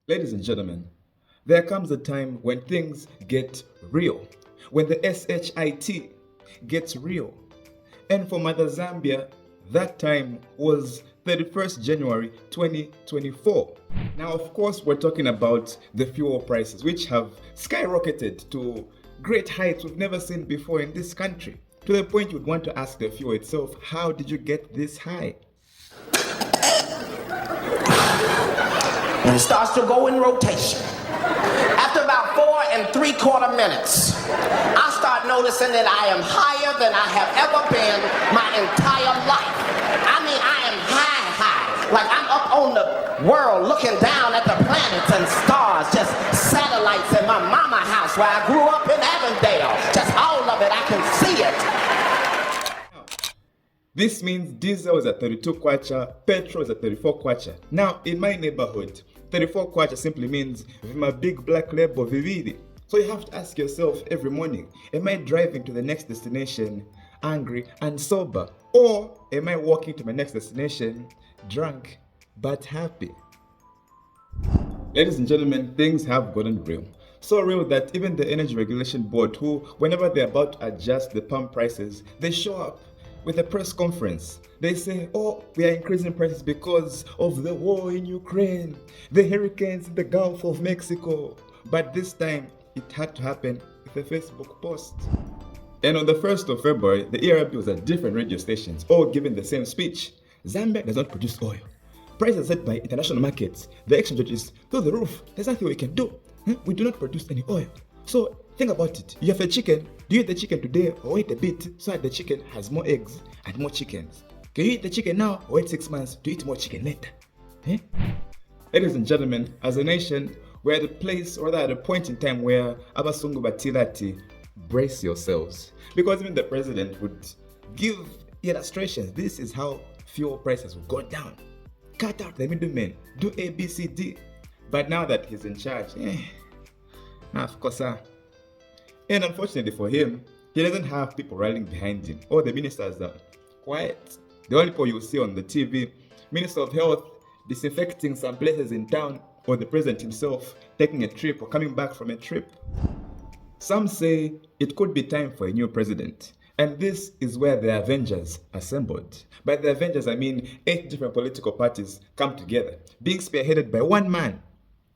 Ladies and gentlemen, there comes a time when things get real, when the SHIT gets real. And for Mother Zambia, that time was 31st January 2024. Now, of course, we're talking about the fuel prices, which have skyrocketed to great heights we've never seen before in this country. To the point you'd want to ask the fuel itself, how did you get this high? And it starts to go in rotation. After about 4 3/4 minutes, I start noticing that I am higher than I have ever been my entire life. I mean, I am high. Like I'm up on the world looking down at the planets and stars, just satellites in my mama house where I grew up in Avondale. Just all of it, I can see it. This means diesel is at 32 kwacha, petrol is at 34 kwacha. Now, in my neighborhood, 34 kwacha simply means my big black label vividi. So you have to ask yourself every morning, am I driving to the next destination angry and sober? Or am I walking to my next destination drunk but happy? Ladies and gentlemen, things have gotten real. So real that even the Energy Regulation Board, who, whenever they're about to adjust the pump prices, they show up with a press conference. They say, oh, we are increasing prices because of the war in Ukraine, the hurricanes in the Gulf of Mexico. But this time, it had to happen with a Facebook post. And on the 1st of February, the ERB was at different radio stations, all giving the same speech. Zambia does not produce oil. Prices set by international markets. The exchange rate is through the roof. There's nothing we can do. We do not produce any oil. So think about it. You have a chicken. Do you eat the chicken today or wait a bit so that the chicken has more eggs and more chickens? Can you eat the chicken now or wait 6 months to eat more chicken later? Ladies and gentlemen, as a nation, we're at a place, or rather at a point in time where Abasungu Batilati, brace yourselves. Because even the president would give illustrations. This is how fuel prices will go down. Cut out the middlemen. Do A, B, C, D. But now that he's in charge, of course, and unfortunately for him, he doesn't have people rallying behind him. All the ministers are quiet. The only people you see on the TV, Minister of Health disinfecting some places in town, or the president himself taking a trip or coming back from a trip. Some say it could be time for a new president. And this is where the Avengers assembled. By the Avengers, I mean 8 different political parties come together, being spearheaded by one man.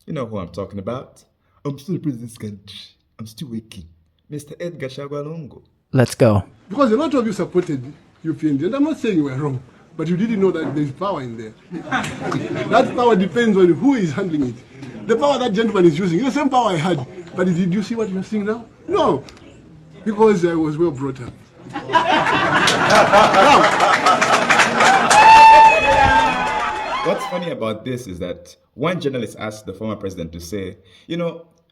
You know who I'm talking about. I'm still the president of this country. I'm still working. Mr. Edgar Shagwalongo. Let's go. Because a lot of you supported UPND, and I'm not saying you were wrong, but you didn't know that there's power in there. That power depends on who is handling it. The power that gentleman is using, the same power I had, but did you see what you're seeing now? No, because I was well brought up. What's funny about this is that one journalist asked the former president to say,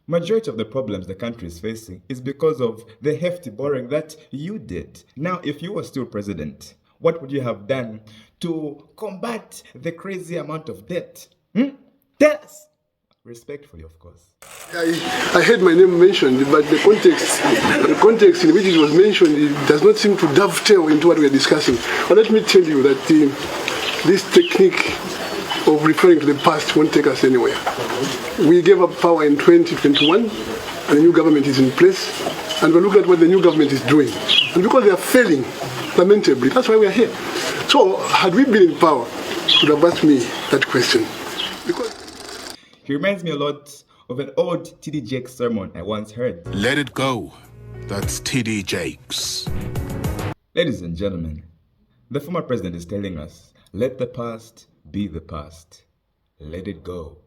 majority of the problems the country is facing is because of the hefty borrowing that you did. Now, if you were still president, what would you have done to combat the crazy amount of debt? Tell us. Respectfully, of course. I heard my name mentioned, but the context in which it was mentioned, it does not seem to dovetail into what we are discussing. But let me tell you that this technique of referring to the past won't take us anywhere. We gave up power in 2021, and the new government is in place, and we look at what the new government is doing. And because they are failing lamentably, that's why we are here. So, had we been in power, you would have asked me that question. He reminds me a lot of an old T.D. Jakes sermon I once heard. Let it go. That's T.D. Jakes. Ladies and gentlemen, the former president is telling us, let the past be the past. Let it go.